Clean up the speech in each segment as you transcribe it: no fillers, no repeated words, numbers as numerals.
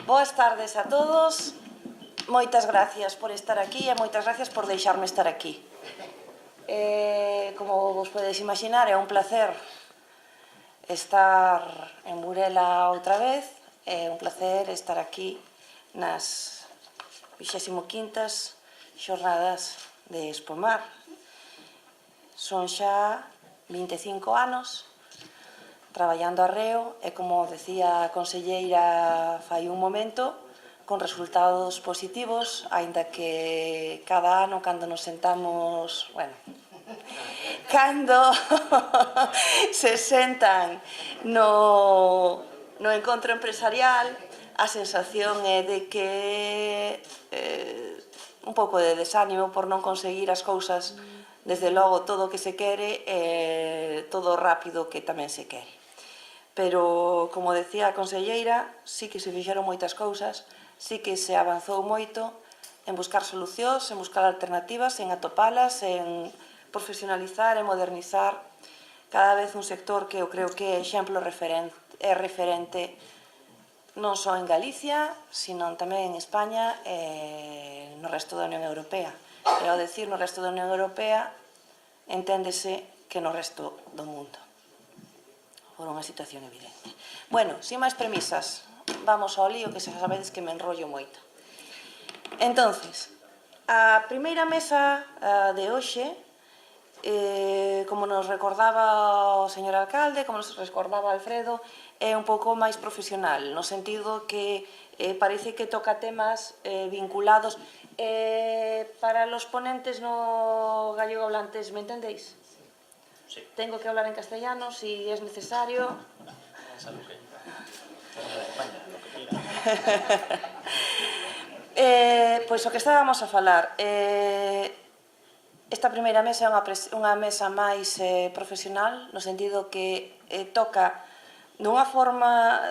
Boas tardes a todos. Moitas gracias por estar aquí e moitas gracias por deixarme estar aquí. Como vos podedes imaginar, é un placer estar en Burela outra vez. É un placer estar aquí nas 25º xornadas de Expomar. Son xa 25 anos traballando arreo e, como decía a conselleira fai un momento, con resultados positivos, aínda que cada ano, cando nos sentamos, cando se sentan no encontro empresarial, a sensación é de que un pouco de desánimo por non conseguir as cousas, desde logo todo o que se quere e todo o rápido que tamén se quere. Pero, como decía a conselleira, sí que se fixeron moitas cousas, sí que se avanzou moito en buscar solucións, en buscar alternativas, en atopalas, en profesionalizar e modernizar cada vez un sector que eu creo que é exemplo é referente non só en Galicia, sino tamén en España e no resto da Unión Europea. E ao decir no resto da Unión Europea, enténdese que no resto do mundo, por unha situación evidente. Bueno, sin máis premisas, vamos ao lío, que xa sabedes que me enrollo moito. Entonces, a primeira mesa de hoxe, como nos recordaba o señor alcalde, como nos recordaba Alfredo, é un pouco máis profesional, no sentido que parece que toca temas vinculados. Para los ponentes no gallego hablantes, ¿me entendéis? Sí. Tengo que hablar en castellano si es necesario. Pois o que estábamos a falar, esta primeira mesa é unha mesa máis profesional, no sentido que toca dunha forma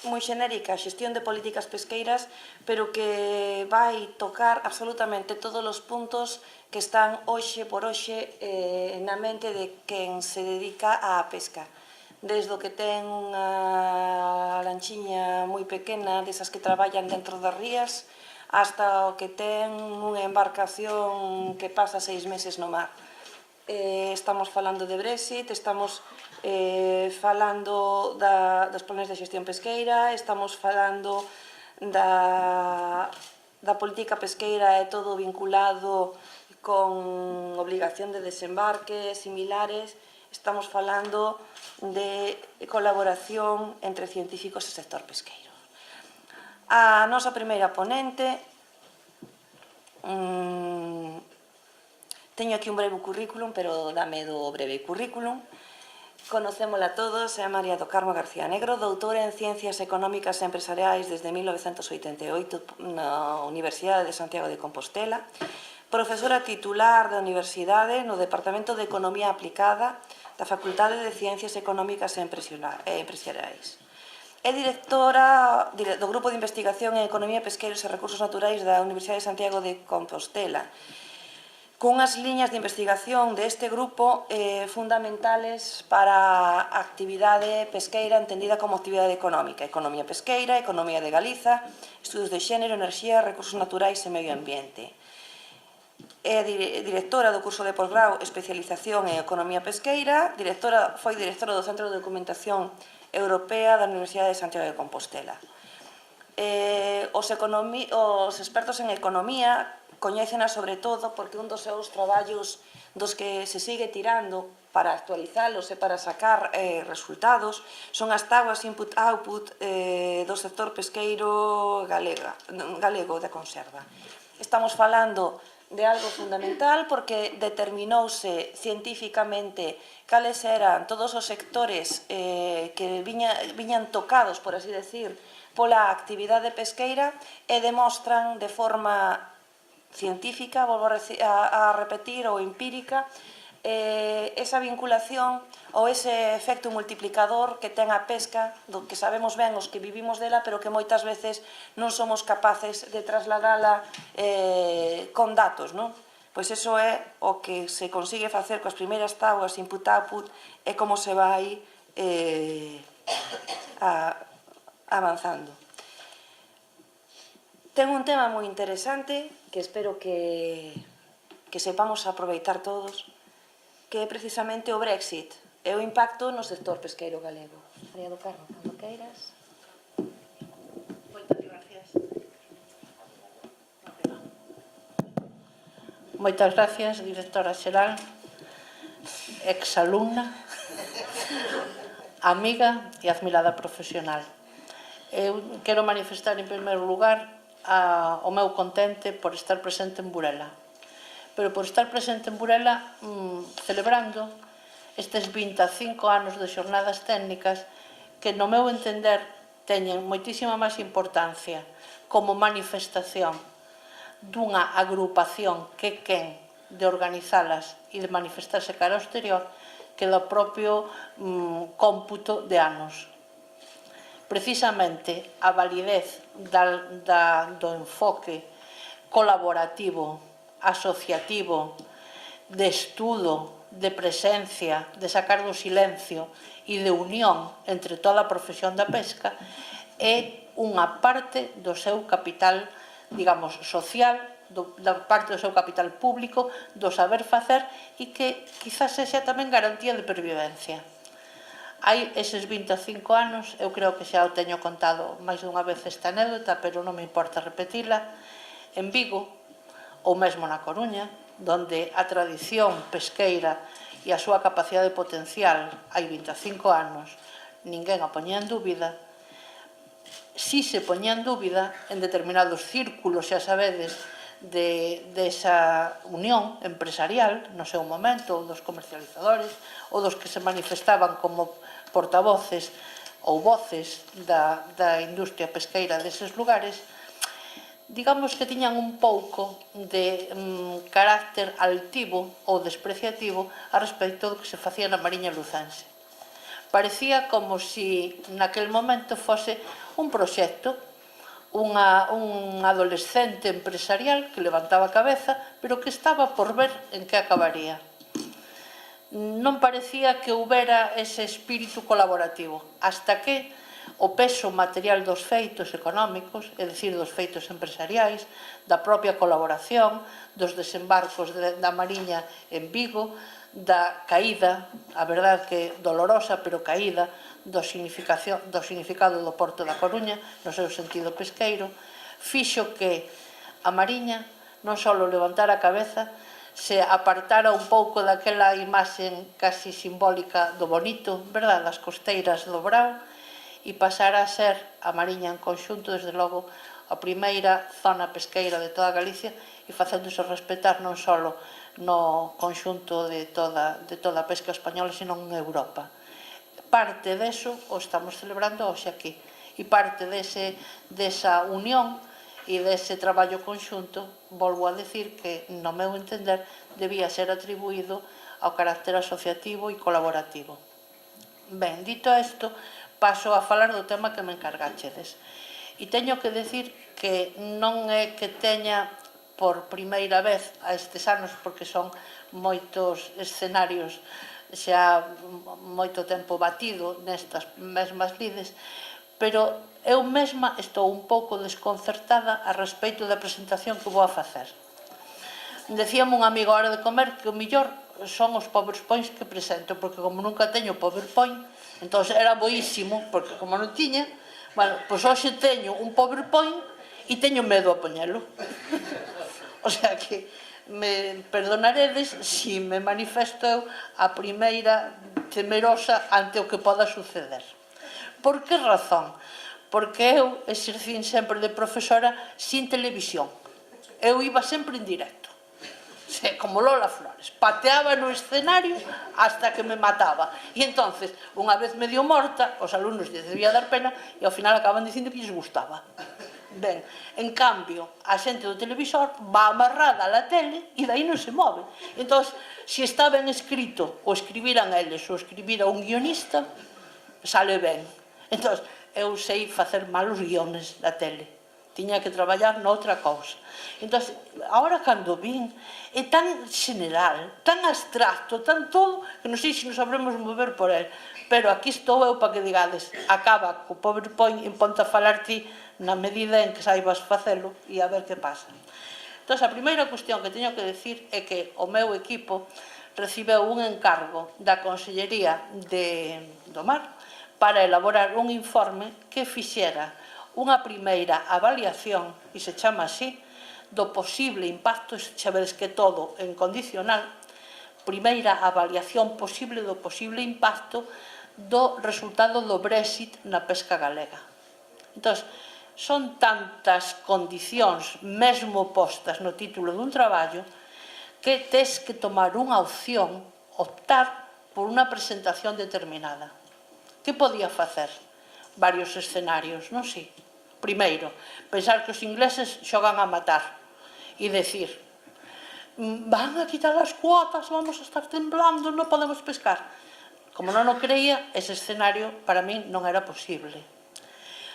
moi xenérica a xestión de políticas pesqueiras, pero que vai tocar absolutamente todos os puntos que están hoxe por hoxe na mente de quen se dedica á pesca. Desde o que ten unha lanchiña moi pequena, desas que traballan dentro das rías, hasta o que ten unha embarcación que pasa 6 meses no mar. Estamos falando de Brexit, estamos falando dos planes de xestión pesqueira, estamos falando da política pesqueira e todo vinculado con obligación de desembarque, similares. Estamos falando de colaboración entre científicos e sector pesqueiro. A nosa primeira ponente, teño aquí un breve currículum, pero dame do breve currículum. Conocémola todos, é a María do Carmo García Negro, doutora en Ciencias Económicas e Empresariais desde 1988 na Universidade de Santiago de Compostela, profesora titular da Universidade no Departamento de Economía Aplicada da Facultade de Ciencias Económicas e Empresariais. É directora do Grupo de Investigación en Economía, Pesqueiros e Recursos Naturais da Universidade de Santiago de Compostela, cunhas liñas de investigación deste grupo fundamentales para a actividade pesqueira entendida como actividade económica: economía pesqueira, economía de Galiza, estudos de xénero, enerxía, recursos naturais e medio ambiente. É directora do curso de posgrao Especialización en Economía Pesqueira, foi directora do Centro de Documentación Europea da Universidade de Santiago de Compostela. Os expertos en economía coñécena sobre todo porque un dos seus traballos dos que se sigue tirando para actualizalos e para sacar resultados son as táboas input-output do sector pesqueiro galego de conserva. Estamos falando de algo fundamental porque determinouse científicamente cales eran todos os sectores que viñan tocados, por así decir, pola actividade pesqueira e demostran de forma científica, volvo a repetir, ou empírica, esa vinculación ou ese efecto multiplicador que ten a pesca, do que sabemos ben os que vivimos dela, pero que moitas veces non somos capaces de trasladala con datos, non? Pois iso é o que se consigue facer coas primeiras tábuas input-output e como se vai avanzando. ten un tema moi interesante que espero que sepamos aproveitar todos, que é precisamente o Brexit e o impacto no sector pesqueiro galego. María do Carmo, cando queiras. Moitas gracias. Moitas gracias, directora xeral, exalumna, amiga e admirada profesional. Eu quero manifestar en primeiro lugar o meu contente por estar presente en Burela, pero por estar presente en Burela celebrando estes 25 anos de xornadas técnicas que, no meu entender, teñen moitísima máis importancia como manifestación dunha agrupación que quen de organizalas e de manifestarse cara ao exterior que do propio cómputo de anos. Precisamente a validez do enfoque colaborativo, asociativo, de estudo, de presencia, de sacar do silencio e de unión entre toda a profesión da pesca é unha parte do seu capital, digamos, social, da parte do seu capital público, do saber facer e que quizás sexa tamén garantía de pervivencia. Hai eses 25 anos, eu creo que xa o teño contado máis dunha vez esta anécdota, pero non me importa repetila, en Vigo, ou mesmo na Coruña, donde a tradición pesqueira e a súa capacidade potencial hai 25 anos ninguén a poñía en dúbida, si se poñía en dúbida en determinados círculos, xa sabedes, desa unión empresarial no seu momento, ou dos comercializadores, ou dos que se manifestaban como portavoces ou voces da industria pesqueira deses lugares, digamos que tiñan un pouco de carácter altivo ou despreciativo a respecto do que se facía na Mariña Lucense. Parecía como se naquel momento fose un proxecto, un adolescente empresarial que levantaba a cabeza, pero que estaba por ver en que acabaría. Non parecía que houbera ese espírito colaborativo, hasta que o peso material dos feitos económicos, é dicir, dos feitos empresariais, da propia colaboración, dos desembarcos da Mariña en Vigo, da caída, a verdade que dolorosa, pero caída, do significado do Porto da Coruña, no seu sentido pesqueiro, fixo que a Mariña non só levantara a cabeza, se apartara un pouco daquela imaxe casi simbólica do bonito, verdad, das costeiras do Brao, e pasara a ser a Mariña en conxunto, desde logo, a primeira zona pesqueira de toda Galicia e facéndose respetar non só no conxunto de toda a pesca española, sino en Europa. Parte deso o estamos celebrando hoxe aquí e parte desa unión e dese traballo conxunto, volvo a decir que, no meu entender, debía ser atribuído ao carácter asociativo e colaborativo. Ben, dito isto, paso a falar do tema que me encargáchedes. E teño que decir que non é que teña por primeira vez a estes anos, porque son moitos escenarios xa moito tempo batido nestas mesmas lides, pero eu mesma estou un pouco desconcertada a respecto da presentación que vou a facer. Decíame un amigo a hora de comer que o millor son os PowerPoints que presento, porque como nunca teño PowerPoint, entón era boísimo, porque como non tiña, bueno, pois hoxe teño un PowerPoint e teño medo a poñelo. O sea que me perdonaredes se me manifesto eu a primeira temerosa ante o que poda suceder. Por que razón? Porque eu exercín sempre de profesora sin televisión. Eu iba sempre en directo, como Lola Flores, pateaba no escenario hasta que me mataba. E entonces, unha vez medio morta, os alumnos lles debía dar pena e ao final acaban dicindo que lles gustaba. Ben, en cambio, a xente do televisor va amarrada á tele e dai non se move. Entón, se está ben escrito, ou escribiran eles, ou escribira un guionista, sale ben. Entón, eu sei facer malos guiones da tele. tiña que traballar noutra cousa. Entón, agora cando vin, é tan general, tan abstracto, tan todo, que non sei se nos sabremos mover por el. Pero aquí estou eu para que digades, acaba co PowerPoint e ponte a falar ti na medida en que saibas facelo e a ver que pasa. Entón, a primeira cuestión que teño que decir é que o meu equipo recibeu un encargo da Consellería do Mar para elaborar un informe que fixera unha primeira avaliación, e se chama así, do posible impacto, xa vedes que todo en condicional, primeira avaliación posible do posible impacto do resultado do Brexit na pesca galega. Entón, son tantas condicións mesmo postas no título dun traballo que tes que tomar unha opción, optar por unha presentación determinada. Que podía facer? Varios escenarios, non si? Primeiro, pensar que os ingleses xogan a matar e decir, van a quitar as cuotas, vamos a estar temblando, non podemos pescar. Como non o creía, ese escenario para min non era posible.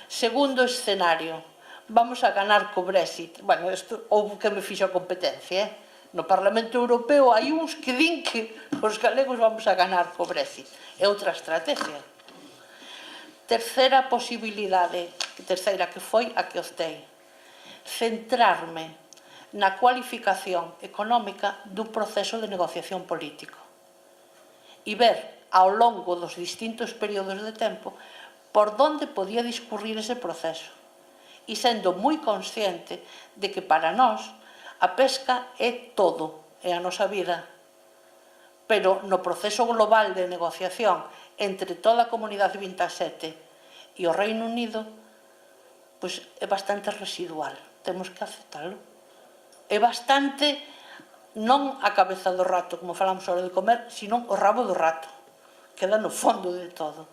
Segundo escenario, vamos a ganar co Brexit. Bueno, isto houve que me fixo a competencia, No Parlamento Europeo hai uns que din que os galegos vamos a ganar co Brexit. É outra estrategia. Terceira posibilidade, terceira que foi a que optei, centrarme na cualificación económica dun proceso de negociación político e ver ao longo dos distintos períodos de tempo por onde podía discurrir ese proceso e sendo moi consciente de que para nós a pesca é todo, é a nosa vida, pero no proceso global de negociación entre toda a comunidade 27 e o Reino Unido, pois é bastante residual, temos que aceptalo. É bastante, non a cabeza do rato, como falamos a hora de comer, sino o rabo do rato, queda no fondo de todo.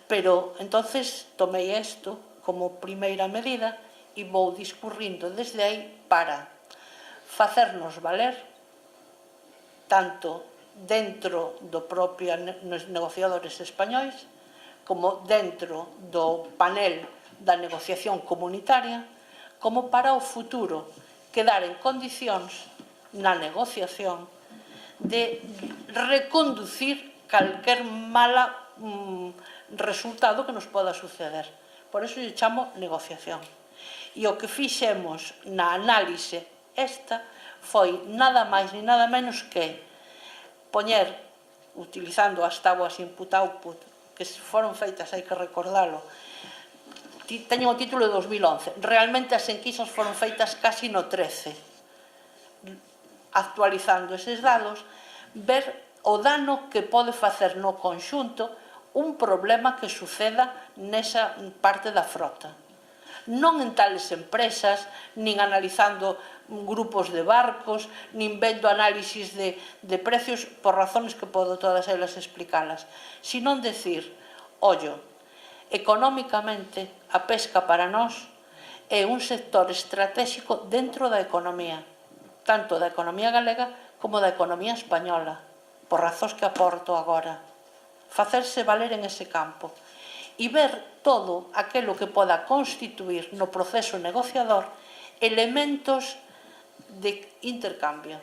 Pero, entonces, tomei isto como primeira medida e vou discurrindo desde aí para facernos valer tanto dentro do propio negociadores españois como dentro do panel da negociación comunitaria, como para o futuro quedar en condicións na negociación de reconducir calquer mala resultado que nos poda suceder. Por eso lle chamo negociación. E o que fixemos na análise esta foi nada máis ni nada menos que poñer, utilizando as tábuas input-output que foron feitas, hai que recordalo, teñen o título de 2011, realmente as enquisas foron feitas casi no 13, actualizando eses dados, ver o dano que pode facer no conxunto un problema que suceda nesa parte da frota. Non en tales empresas, nin analizando grupos de barcos, nin vendo análisis de precios por razones que podo todas elas explicalas, sino decir, ollo, económicamente a pesca para nós é un sector estratégico dentro da economía, tanto da economía galega como da economía española, por razóns que aporto agora. Facerse valer en ese campo e ver todo aquilo que poda constituir no proceso negociador elementos de intercambio.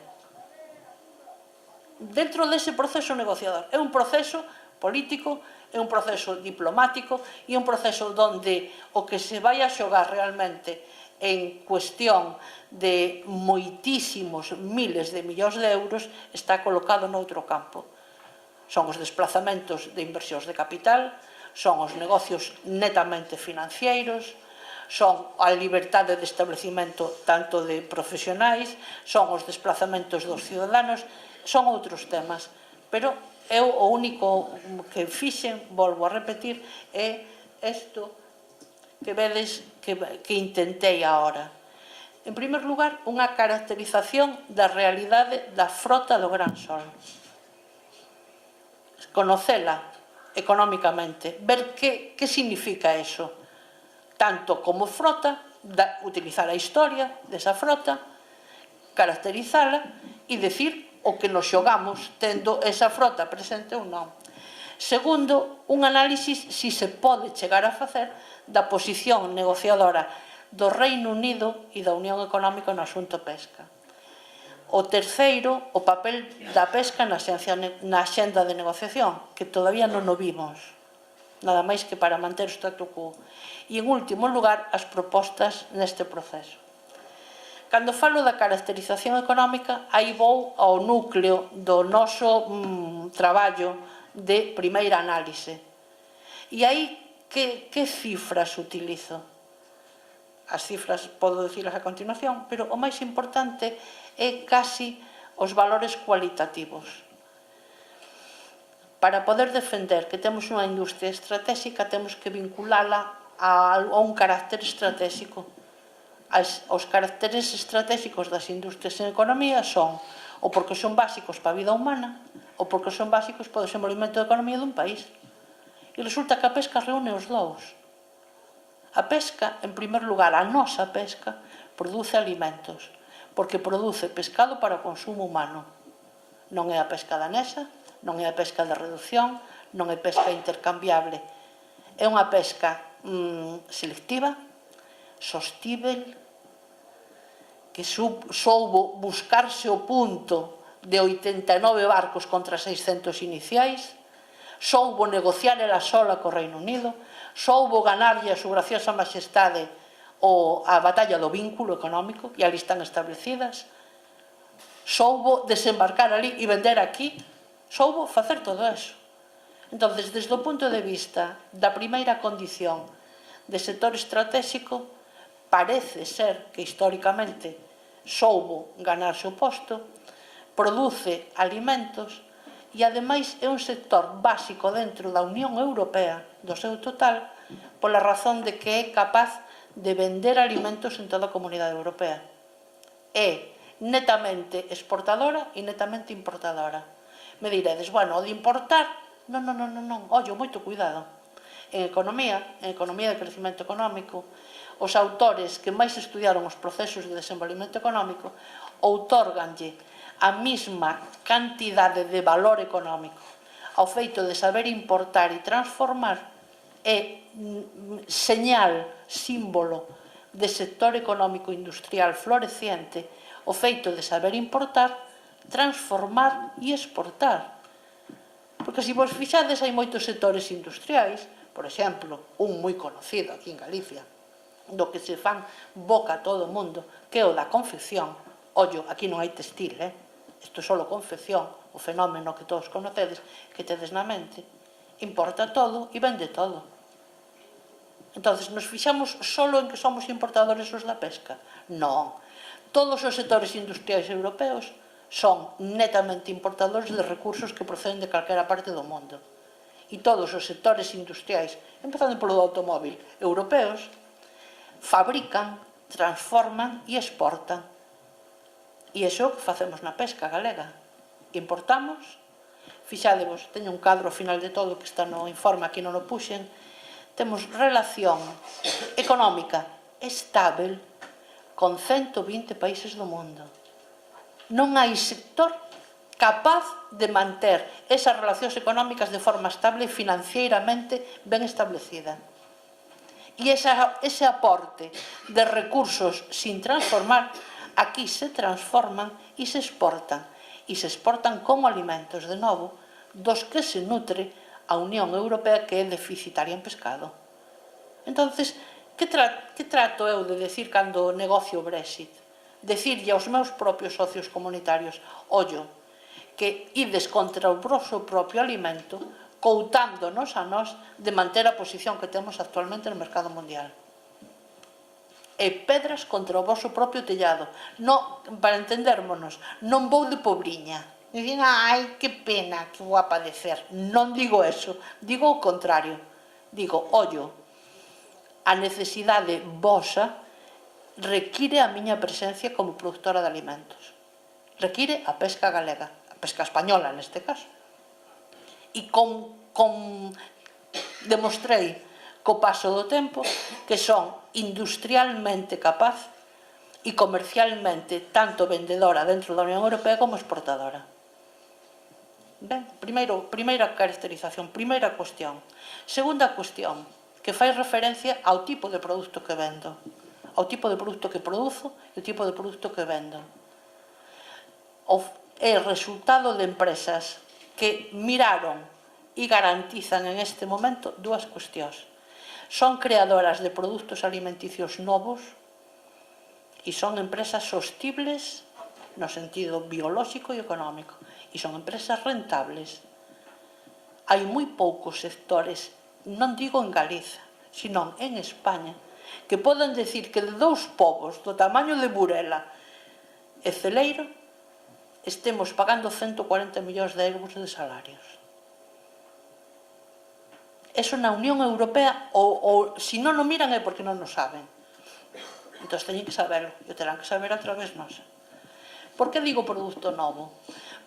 Dentro dese proceso negociador, é un proceso político, é un proceso diplomático e un proceso onde o que se vai a xogar realmente en cuestión de moitísimos miles de millóns de euros está colocado noutro campo. Son os desplazamentos de inversións de capital, son os negocios netamente financeiros, son a liberdade de establecimento tanto de profesionais, son os desplazamentos dos ciudadanos, son outros temas. Pero eu o único que fixen, volvo a repetir, é isto que vedes que intentei agora. En primer lugar, unha caracterización da realidade da frota do Gran Sol. Conocela económicamente, ver que significa eso, tanto como frota, utilizar a historia desa frota, caracterizala e decir o que nos xogamos tendo esa frota presente ou non. Segundo, un análisis si se pode chegar a facer da posición negociadora do Reino Unido e da Unión Económica no asunto pesca. O terceiro, o papel da pesca na axenda de negociación, que todavía non o vimos, nada máis que para manter o statu quo. E, en último lugar, as propostas neste proceso. Cando falo da caracterización económica, aí vou ao núcleo do noso traballo de primeira análise. E aí, que cifras utilizo? As cifras podo dicirlas a continuación, pero o máis importante é casi os valores cualitativos. Para poder defender que temos unha industria estratégica, temos que vinculala a un carácter estratégico. Os caracteres estratégicos das industrias en economía son ou porque son básicos para a vida humana ou porque son básicos para o desenvolvemento da economía dun país. E resulta que a pesca reúne os dous. A pesca, en primer lugar, a nosa pesca, produce alimentos, porque produce pescado para o consumo humano. Non é a pesca danesa, non é a pesca de reducción, non é pesca intercambiable. É unha pesca selectiva, sostível, que soubo buscarse o punto de 89 barcos contra 600 iniciais, soubo negociar ela sola co Reino Unido, soubo ganarlle a súa graciosa majestade a batalla do vínculo económico, e ali están establecidas, soubo desembarcar ali e vender aquí, soubo facer todo eso. Entón, desde o punto de vista da primeira condición de sector estratégico, parece ser que históricamente soubo ganarse o posto, produce alimentos e, ademais, é un sector básico dentro da Unión Europea, do seu total, pola razón de que é capaz de vender alimentos en toda a Comunidade Europea. É netamente exportadora e netamente importadora. Me diredes, bueno, o de importar, non, ollo, moito cuidado. En economía de crecimento económico, os autores que máis estudiaron os procesos de desenvolvemento económico outorganlle a mesma cantidade de valor económico ao feito de saber importar e transformar. É señal, símbolo de sector económico industrial floreciente o feito de saber importar, transformar e exportar. Porque se vos fixades, hai moitos sectores industriais, por exemplo, un moi conocido aquí en Galicia, do que se fan boca a todo o mundo, que é o da confección. Ollo, aquí non hai textil, isto é só confección, o fenómeno que todos conocedes, que tedes na mente, importa todo e vende todo. Entón, nos fixamos só en que somos importadores os da pesca? Non. Todos os sectores industriais europeos son netamente importadores de recursos que proceden de calquera parte do mundo. E todos os sectores industriais, empezando polo do automóbil, europeos, fabrican, transforman e exportan. E iso é o que facemos na pesca galega. Importamos, fixádevos, teño un cadro ao final de todo que está no informe, aquí non o puxen, temos relación económica estável con 120 países do mundo. Non hai sector capaz de manter esas relacións económicas de forma estable e financieiramente ben establecida. E ese aporte de recursos sin transformar, aquí se transforman e se exportan. E se exportan como alimentos, de novo, dos que se nutre a Unión Europea, que é deficitaria en pescado. Entonces, que trato eu de decir cando negocio o Brexit? Decirlle aos meus propios socios comunitarios, ollo, que ides contra o vosso propio alimento, coutándonos a nós de manter a posición que temos actualmente no mercado mundial. E pedras contra o vosso propio tellado. Para entendérmonos, non vou de pobriña. Dicen, ai, que pena que vou a padecer. Non digo eso, digo o contrario. Digo, ollo, a necesidade vosa require a miña presencia como productora de alimentos. Require a pesca galega, a pesca española neste caso. E demostrei co paso do tempo que son industrialmente capaz e comercialmente tanto vendedora dentro da Unión Europea como exportadora. Ben, primeira caracterización, primeira cuestión. Segunda cuestión, que fai referencia ao tipo de produto que vendo. ao tipo de produto que produzo e o tipo de produto que vendo. É resultado de empresas que miraron e garantizan en este momento dúas cuestións. Son creadoras de produtos alimenticios novos e son empresas sostibles no sentido biolóxico e económico, e son empresas rentables. Hai moi poucos sectores, non digo en Galiza, sino en España, que poden decir que de dous povos do tamaño de Burela e Celeiro estemos pagando 140 millóns de euros de salarios. Eso na Unión Europea, ou se non o miran é porque non o saben. Entón teñen que saberlo, e o terán que saber a través nosa. Por que digo produto novo?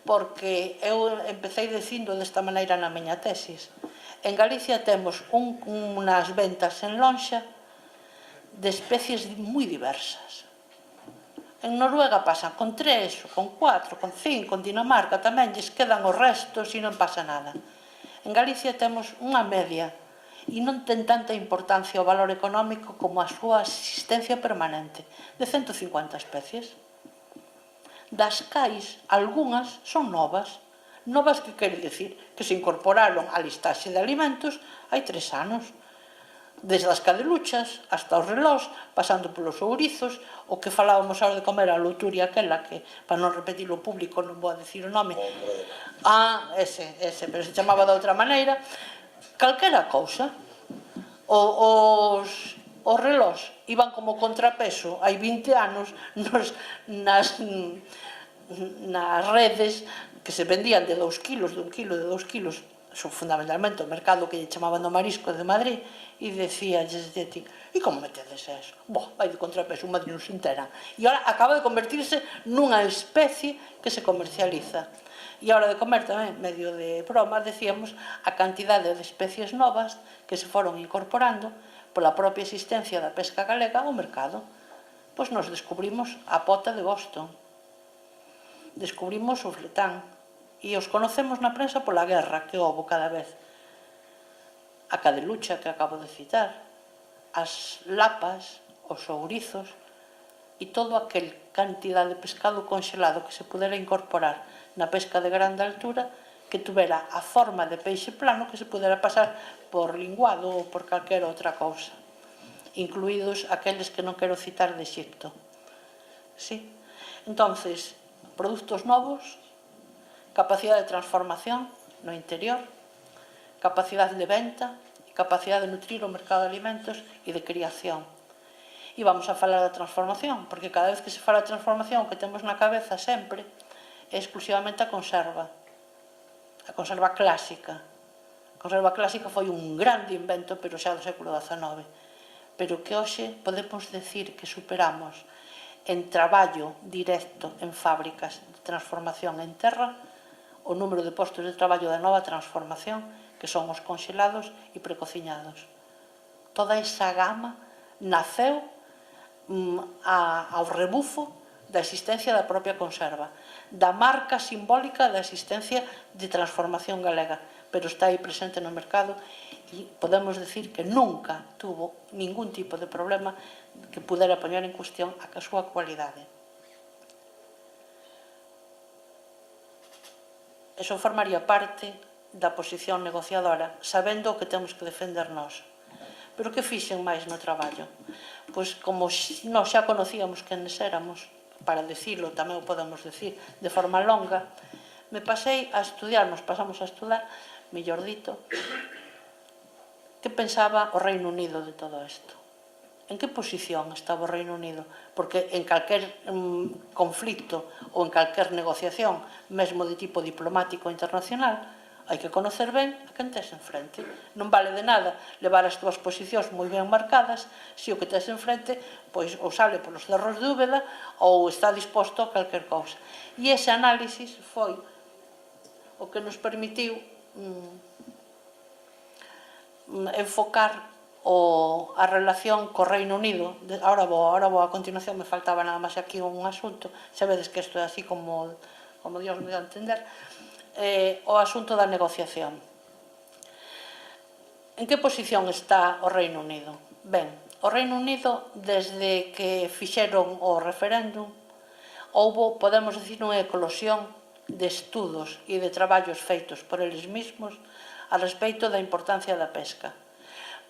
Porque eu empecé dicindo desta maneira na miña tesis. En Galicia temos unhas ventas en lonxa de especies moi diversas. En Noruega pasan con 3, con 4, con 5, en Dinamarca tamén lles quedan os restos e non pasa nada. En Galicia temos unha media e non ten tanta importancia o valor económico como a súa existencia permanente, de 150 especies. Das cais, algunhas son novas. Novas que quere dicir? Que se incorporaron á listaxe de alimentos hai 3 anos. Desde as cadeluchas hasta os relós, pasando polos ourizos, o que falábamos ahora de comer, a louturia aquela, que, para non repetir o público, non vou a decir o nome. Ese, pero se chamaba de outra maneira. Calquera cousa. Os relós iban como contrapeso hai 20 anos nas redes que se vendían de 2 kilos, de 1 kilo, de 2 kilos, fundamentalmente o mercado que lle chamaban do marisco de Madrid, e decíalles de ti, e como metedes eso? Vai de contrapeso, un Madrid non se entera. E agora acaba de convertirse nunha especie que se comercializa. E a hora de comer tamén, medio de broma, decíamos a cantidade de especies novas que se foron incorporando pola propia existencia da pesca galega ao mercado. Pois nos descubrimos a pota de Boston, descubrimos o fletán, e os conocemos na prensa pola guerra que houve cada vez. A cadelucha que acabo de citar, as lapas, os ourizos e todo aquel cantidad de pescado conxelado que se pudera incorporar na pesca de grande altura, que tuvera a forma de peixe plano que se pudera pasar por linguado ou por calquera outra cousa, incluídos aqueles que non quero citar de Egipto. Sí? Entonces, produtos novos, capacidade de transformación no interior, capacidade de venta e capacidade de nutrir o mercado de alimentos e de criación. E vamos a falar da transformación, porque cada vez que se fala de transformación o que temos na cabeza sempre é exclusivamente a conserva clásica. A conserva clásica foi un grande invento, pero xa do século XIX, pero que hoxe podemos decir que superamos en traballo directo en fábricas de transformación en terra o número de postos de traballo da nova transformación, que son os conxelados e precociñados. Toda esa gama naceu ao rebufo da existencia da propia conserva, da marca simbólica da existencia de transformación galega, pero está aí presente no mercado e podemos decir que nunca tuvo ningún tipo de problema que pudera poñer en cuestión a súa cualidade. Eso formaría parte da posición negociadora, sabendo o que temos que defender nós. Pero que fixen máis no traballo? Pois como nós xa conocíamos quenes éramos, para decirlo, tamén o podemos decir de forma longa, me pasei a estudiar, nos pasamos a estudar, mellor dito, que pensaba o Reino Unido de todo isto. En que posición estaba o Reino Unido? Porque en calquer conflicto ou en calquer negociación, mesmo de tipo diplomático internacional, hai que conocer ben a quen tes enfrente. Non vale de nada levar as túas posicións moi ben marcadas se o que tes enfrente pois ou sale polos cerros de Úbeda ou está disposto a calquer cousa. E ese análisis foi o que nos permitiu enfocar a relación co Reino Unido. Ahora vou a continuación, me faltaba nada máis aquí un asunto, sabedes que isto é así como Dios me dá a entender, o asunto da negociación. En que posición está o Reino Unido? Ben, O Reino Unido, desde que fixeron o referéndum, podemos dicir, unha eclosión de estudos e de traballos feitos por eles mesmos a respecto da importancia da pesca.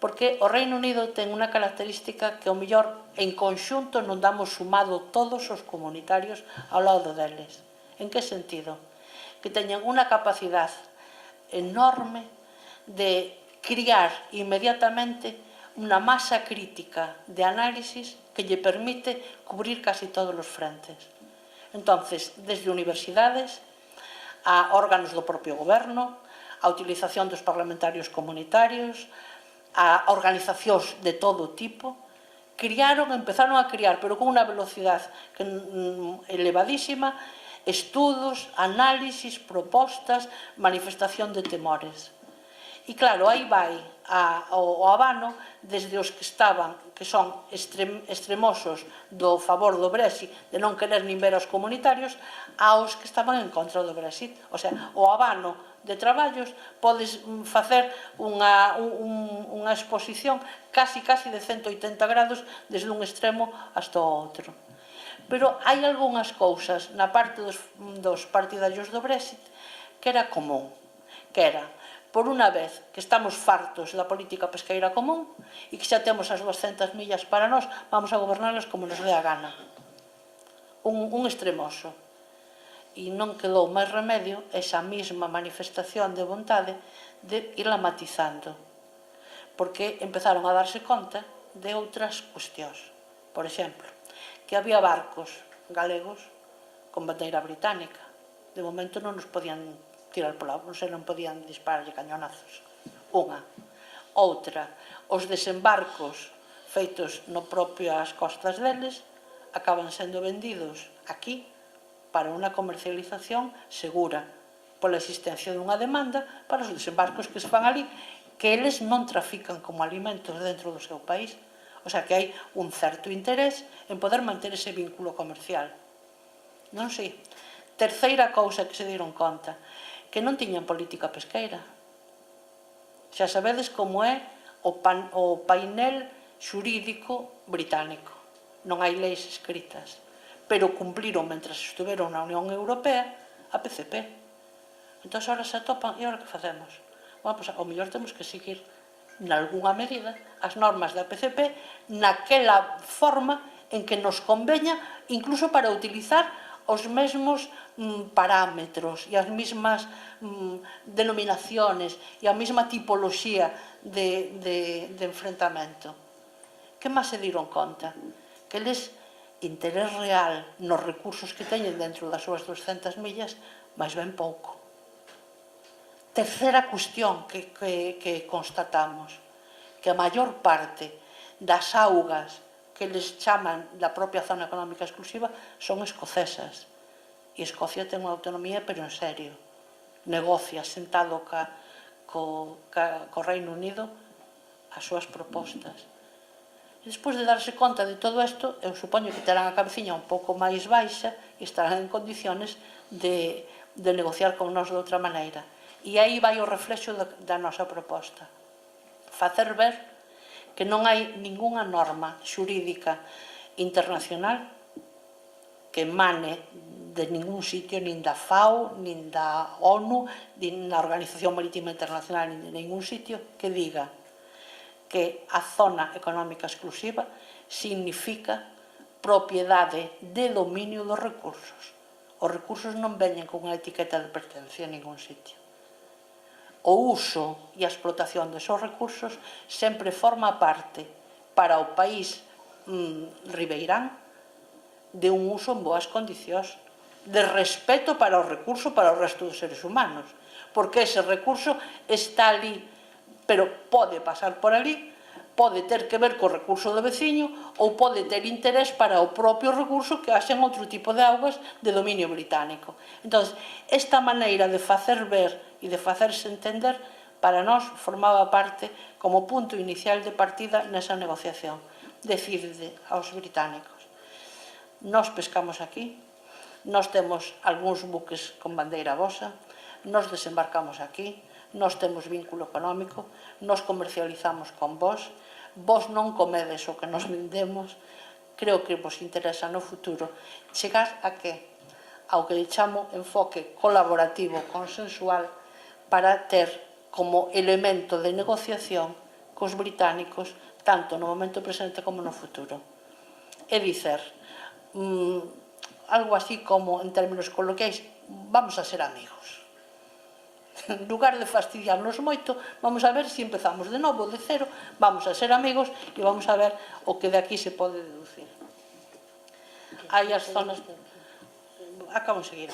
Porque o Reino Unido ten unha característica que, ao mellor, en conxunto non damos sumado todos os comunitarios ao lado deles. En que sentido? Que teñen unha capacidade enorme de criar inmediatamente unha masa crítica de análisis que lle permite cubrir casi todos os frentes. Entonces, desde universidades a órganos do propio goberno, a utilización dos parlamentarios comunitarios, a organizacións de todo tipo, empezaron a criar, pero con unha velocidade elevadísima, estudos, análisis, propostas, manifestación de temores. E claro, aí vai o abano desde os que son extremosos do favor do Brexit, de non querer nin ver aos comunitarios, aos que estaban en contra do Brexit. O sea, o abano de traballos podes facer unha exposición casi de 180 grados desde un extremo hasta o outro. Pero hai algunhas cousas na parte dos partidarios do Brexit que era común, que era, por unha vez, que estamos fartos da política pesqueira común e que xa temos as 200 millas para nós, vamos a gobernarlas como nos dé a gana. Un extremoso. E non quedou máis remedio esa mesma manifestación de vontade de irla matizando, porque empezaron a darse conta de outras cuestións. Por exemplo, que había barcos galegos con bandeira británica. De momento non nos podían tirar pola, non podían dispararlle cañonazos. Unha. Outra, os desembarcos feitos no propio as costas deles acaban sendo vendidos aquí para unha comercialización segura, pola existencia dunha demanda para os desembarcos que se fan ali, que eles non trafican como alimentos dentro do seu país. O sea, que hai un certo interés en poder manter ese vínculo comercial. Non sei. Terceira cousa que se dieron conta, que non tiñan política pesqueira. Xa sabedes como é o painel xurídico británico. Non hai leis escritas, pero cumpliron, mentras estuveron na Unión Europea, a PCP. Entón, ahora se atopan, e agora que facemos? Bueno, pois, ao mellor temos que seguir, nalgúnha medida, as normas da PCP naquela forma en que nos conveña, incluso para utilizar os mesmos parámetros e as mesmas denominaciones e a mesma tipoloxía de enfrentamento. Que máis se dieron conta? Que eles, interés real nos recursos que teñen dentro das súas 200 millas, máis ben pouco. Terceira cuestión que constatamos, que a maior parte das augas que les chaman da propia zona económica exclusiva son escocesas. E Escocia ten unha autonomía, pero en serio. Negocia sentado co Reino Unido as súas propostas. E despois de darse conta de todo isto, eu supoño que terán a cabeciña un pouco máis baixa e estarán en condiciones de negociar con nós de outra maneira. E aí vai o reflexo da nosa proposta. Facer ver que non hai ningunha norma xurídica internacional que emane de ningún sitio, nin da FAO, nin da ONU, nin da Organización Marítima Internacional, nin de ningún sitio, que diga que a zona económica exclusiva significa propiedade de dominio dos recursos. Os recursos non veñen con unha etiqueta de pertenencia a ningún sitio. O uso e a explotación desos recursos sempre forma parte para o país ribeirán de un uso en boas condicións, de respeto para o recurso para o resto dos seres humanos, porque ese recurso está ali, pero pode pasar por ali, pode ter que ver co recurso do veciño ou pode ter interés para o propio recurso que haxen outro tipo de augas de dominio británico. Entón, esta maneira de facer ver e de facerse entender, para nós formaba parte como punto inicial de partida nesa negociación. Decide aos británicos: nós pescamos aquí, nós temos algúns buques con bandeira vosa, nós desembarcamos aquí, nós temos vínculo económico, nós comercializamos con vós, vos non comedes o que nos vendemos, creo que vos interesa no futuro chegar a que? Ao que chamo enfoque colaborativo, consensual, para ter como elemento de negociación cos británicos tanto no momento presente como no futuro. É dicer, algo así como, en términos coloquiais, vamos a ser amigos. En lugar de fastidiarnos moito, vamos a ver se empezamos de novo, de cero, vamos a ser amigos e vamos a ver o que de aquí se pode deducir. Hai as zonas... Acabo enseguida.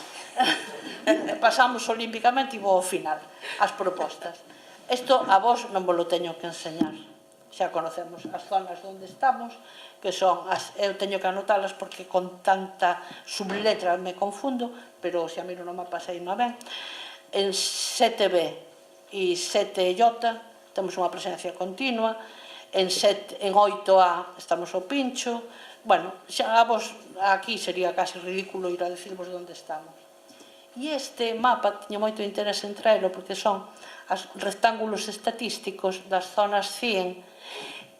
Pasamos olímpicamente e vou ao final, as propostas. Isto a vos non vos lo teño que enseñar. Xa conocemos as zonas onde estamos, que son eu teño que anotalas porque con tanta subletra me confundo, pero se a miro no mapa sei non ben. En 7B e 7J temos unha presencia continua, en 8A estamos ao pincho. Bueno, xa vos aquí sería casi ridículo ir a decirvos onde estamos. E este mapa tiña moito interés en traelo porque son os rectángulos estatísticos das zonas 100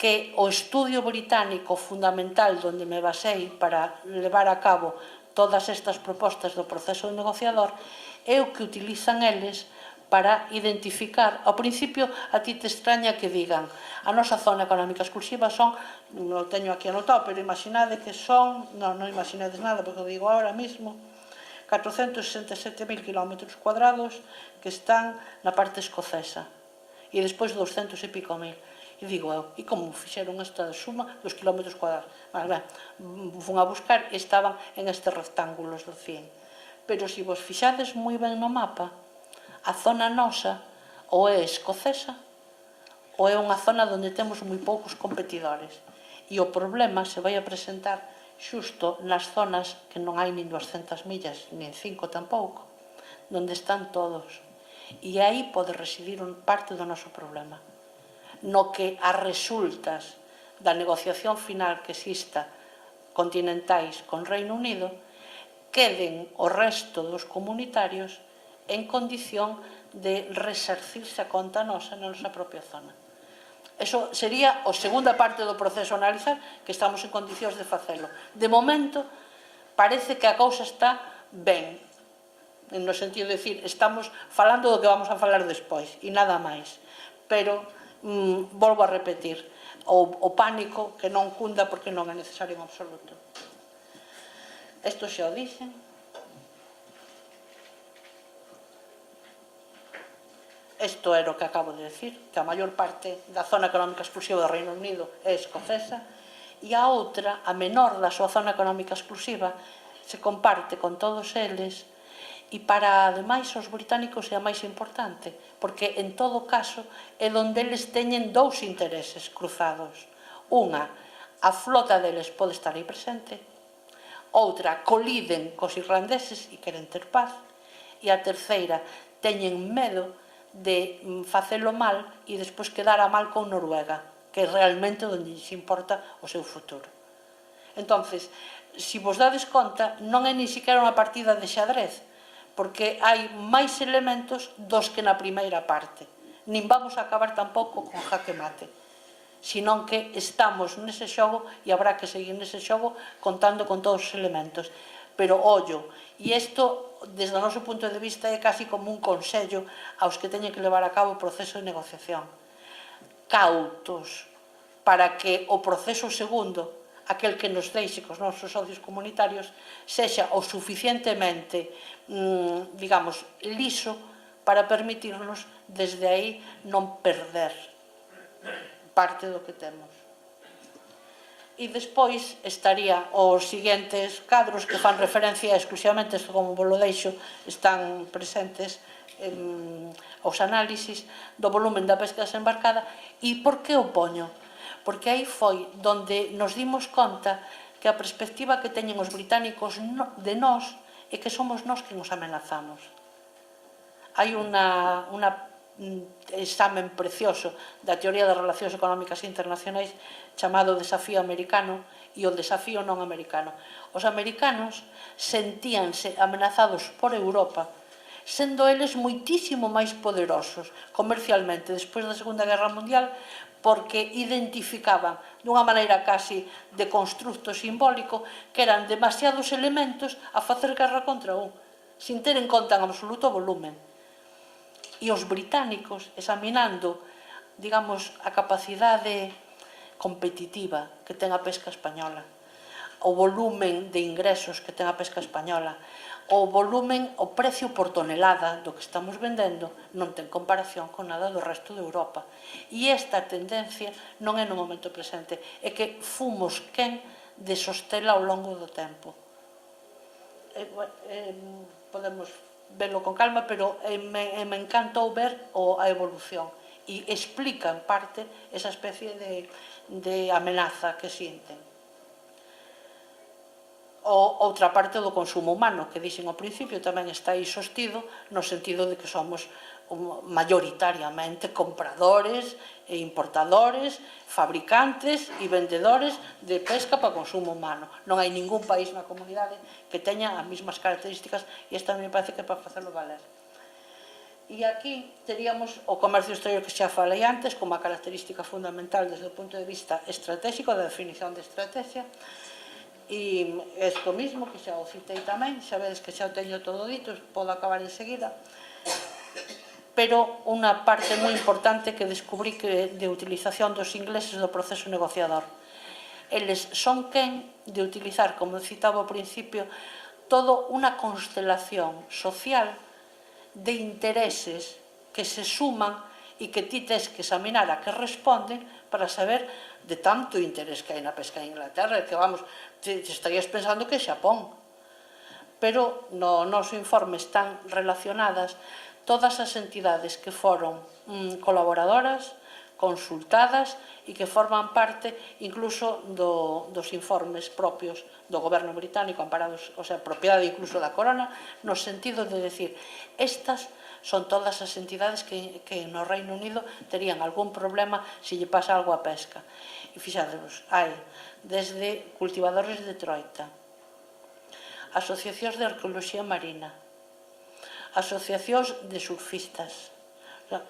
que o estudio británico fundamental donde me basei para levar a cabo todas estas propostas do proceso negociador é o que utilizan eles para identificar. Ao principio a ti te extraña que digan a nosa zona económica exclusiva son, non teño aquí anotado, pero imaginade que son, non imaginades nada porque o digo ahora mismo, 467.000 km cuadrados que están na parte escocesa e despois 200 e pico mil. E digo eu, e como fixeron esta suma dos kilómetros cuadrados? Fun a buscar e estaban en estes rectángulos do 100. Pero se vos fixades moi ben no mapa, a zona nosa ou é escocesa ou é unha zona onde temos moi poucos competidores. E o problema se vai a presentar xusto nas zonas que non hai nin 200 millas, nin 5 tampouco, onde están todos. E aí pode residir parte do noso problema. No que as resultas da negociación final que exista continentais con Reino Unido queden o resto dos comunitarios en condición de resarcirse a conta nosa na nosa propia zona. Eso sería a segunda parte do proceso a analizar, que estamos en condicións de facelo. De momento, parece que a cousa está ben, no sentido de decir, estamos falando do que vamos a falar despois, e nada máis. Pero, volvo a repetir, o pánico que non cunda porque non é necesario en absoluto. Isto xa o dixen. Isto era o que acabo de decir, que a maior parte da zona económica exclusiva do Reino Unido é escocesa e a outra, a menor da súa zona económica exclusiva, se comparte con todos eles e para, ademais, os británicos é a máis importante, porque, en todo caso, é onde eles teñen dous intereses cruzados. Unha, a flota deles pode estar aí presente, outra, coliden cos irlandeses e queren ter paz, e a terceira, teñen medo de facelo mal e despois quedar a mal con Noruega, que é realmente onde lles importa o seu futuro. Entonces, se vos dades conta, non é ni siquiera unha partida de xadrez, porque hai máis elementos dos que na primeira parte. Nin vamos a acabar tampouco con jaque mate, senón que estamos nese xogo e habrá que seguir nese xogo contando con todos os elementos. Pero, ollo, e isto, desde o noso punto de vista, é casi como un consello aos que teñen que levar a cabo o proceso de negociación. Cautos, para que o proceso segundo, aquel que nos deixe cos nosos socios comunitarios, sexa o suficientemente, digamos, liso para permitirnos, desde aí, non perder parte do que temos. E despois estaría os seguintes cadros que fan referencia exclusivamente, como vos lo deixo, están presentes os análisis do volumen da pesca desembarcada. E por que o poño? Porque aí foi donde nos dimos conta que a perspectiva que teñen os británicos de nós é que somos nós que nos amenazamos. Hai un examen precioso da teoría das relacións económicas internacionais chamado desafío americano e o desafío non americano. Os americanos sentíanse amenazados por Europa sendo eles moitísimo máis poderosos comercialmente despois da Segunda Guerra Mundial, porque identificaban dunha maneira casi de constructo simbólico que eran demasiados elementos a facer guerra contra un, sin ter en conta en absoluto o volumen. E os británicos, examinando, digamos, a capacidade competitiva que ten a pesca española, o volumen de ingresos que ten a pesca española, o volumen, o precio por tonelada do que estamos vendendo, non ten comparación con nada do resto de Europa. E esta tendencia non é no momento presente, é que fomos quen de sostela ao longo do tempo. Podemos verlo con calma, pero me encantou ver a evolución e explica en parte esa especie de amenaza que sinten. Outra parte do consumo humano, que dixen ao principio, tamén está aí sostido no sentido de que somos mayoritariamente compradores e importadores, fabricantes e vendedores de pesca para consumo humano. Non hai ningún país na comunidade que teña as mesmas características e esta me parece que é para facelo valer. E aquí teríamos o comercio exterior que xa falei antes como a característica fundamental desde o punto de vista estratégico da definición de estrategia. E isto mismo, que xa o citei tamén, xa vedes que xa o teño todo dito, podo acabar enseguida, pero unha parte moi importante que descubrí que de utilización dos ingleses do proceso negociador. Eles son quen de utilizar, como citaba ao principio, toda unha constelación social de intereses que se suman e que ti tes que examinar a que responden para saber de tanto interés que hai na pesca en Inglaterra, que vamos, te estarías pensando que é Xapón. Pero no noso informe están relacionadas todas as entidades que foron colaboradoras, consultadas e que forman parte incluso dos informes propios do goberno británico, amparados, o sea, propiedade incluso da corona, no sentido de decir, estas son todas as entidades que no Reino Unido terían algún problema se lle pasa algo á pesca. E fixadevos, hai desde cultivadores de troita, asociacións de arqueoloxía marina, asociacións de surfistas,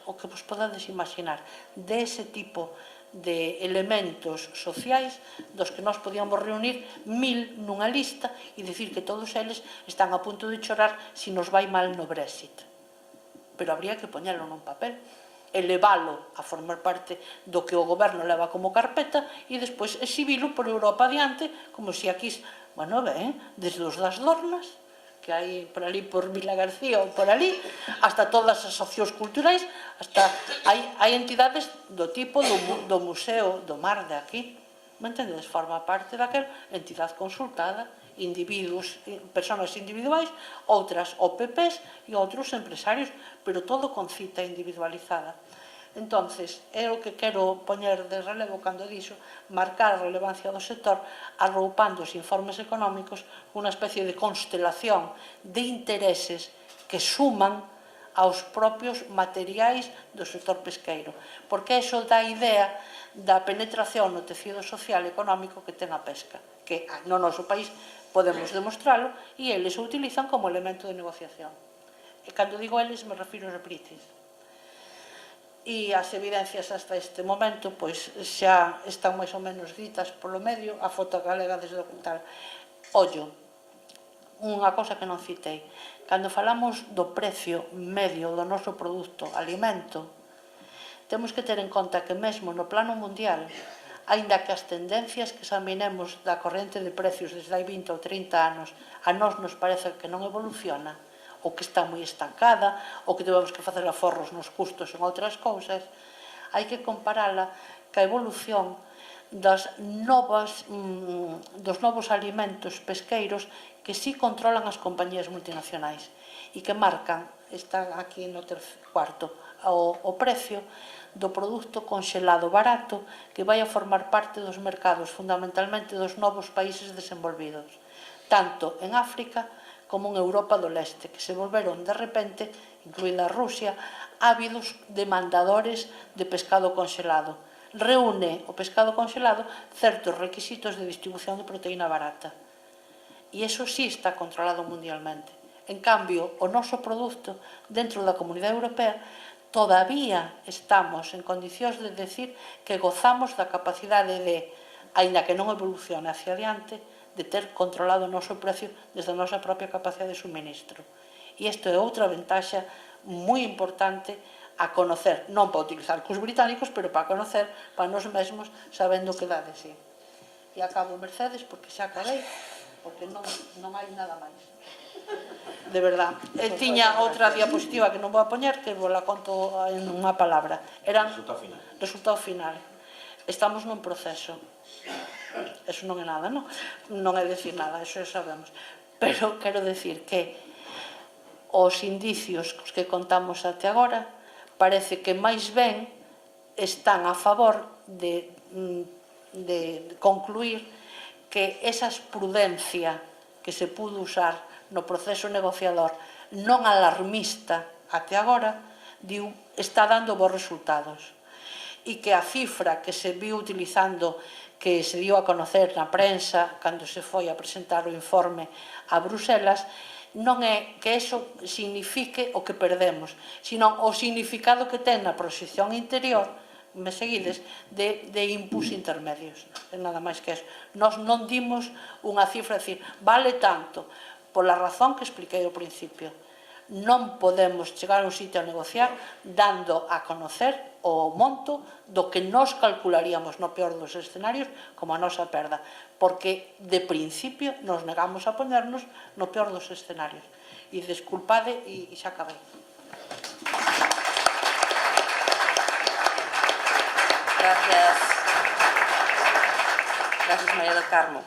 o que vos podades imaginar, dese tipo de elementos sociais dos que nós podíamos reunir 1000 nunha lista e dicir que todos eles están a punto de chorar se nos vai mal no Brexit. Pero habría que poñelo nun papel, elevalo a formar parte do que o goberno leva como carpeta e despois exhibilo por Europa adiante, como se aquí, bueno, ben, desde os das Dornas, que hai por ali, por Vila García ou por ali, hasta todas as asociacións culturais, hasta hai entidades do tipo do Museo do Mar de aquí, me entendedes? Forma parte daquela entidade consultada, individuos, persoas individuais, outras OPPs e outros empresarios, pero todo con cita individualizada. Entonces, é o que quero poñer de relevo cando dixo, marcar a relevancia do sector arroupando os informes económicos unha especie de constelación de intereses que suman aos propios materiais do sector pesqueiro, porque iso dá idea da penetración no tecido social e económico que ten a pesca, que no noso país podemos demostralo e eles o utilizan como elemento de negociación. E cando digo eles me refiro aos British. E as evidencias hasta este momento pois xa están máis ou menos ditas polo medio, a foto galega desde o tal. Ollo, unha cosa que non citei, cando falamos do precio medio do noso produto alimento, temos que ter en conta que mesmo no plano mundial, aínda que as tendencias que examinemos da corrente de precios desde hai 20 ou 30 anos a nós nos parece que non evoluciona, ou que está moi estancada, ou que debemos que facer aforros nos custos en outras cousas, hai que comparala ca evolución dos novos alimentos pesqueiros que sí controlan as compañías multinacionais e que marcan, está aquí no cuarto, o precio do produto conxelado barato que vai a formar parte dos mercados fundamentalmente dos novos países desenvolvidos, tanto en África como en Europa do Leste, que se volveron de repente, incluída Rusia, ávidos demandadores de pescado conxelado. Reúne o pescado conxelado certos requisitos de distribución de proteína barata. E iso sí está controlado mundialmente. En cambio, o noso produto dentro da Comunidade Europea todavía estamos en condicións de decir que gozamos da capacidade de, aínda que non evolucione hacia adiante, de ter controlado o noso precio desde a nosa propia capacidade de suministro. E isto é outra ventaxa moi importante a conocer, non para utilizar cos británicos, pero para conocer para nós mesmos, sabendo que dá de sí. E acabo, Mercedes, porque xa acabei, porque non hai nada máis. De verdad. Tiña outra diapositiva que non vou a poñer, que vos la conto en unha palabra. Resultado final. Estamos nun proceso. Eso non é nada, non? Non é decir nada, eso xa sabemos. Pero quero decir que os indicios cos que contamos até agora parece que máis ben están a favor de concluir que esa prudencia que se pudo usar no proceso negociador non alarmista até agora está dando bons resultados e que a cifra que se viu utilizando, que se dio a conocer na prensa cando se foi a presentar o informe a Bruselas, non é que eso signifique o que perdemos, sino o significado que ten na proxección interior, me seguides, de inputs intermedios. É nada máis que eso. Nós non dimos unha cifra, decir, vale tanto, pola razón que expliquei ao principio. Non podemos chegar a un sitio a negociar dando a conocer o monto do que nós calcularíamos no peor dos escenarios como a nosa perda, porque de principio nos negamos a poñernos no peor dos escenarios. E desculpade, e xa acabei. Gracias. Gracias, María del Carmo.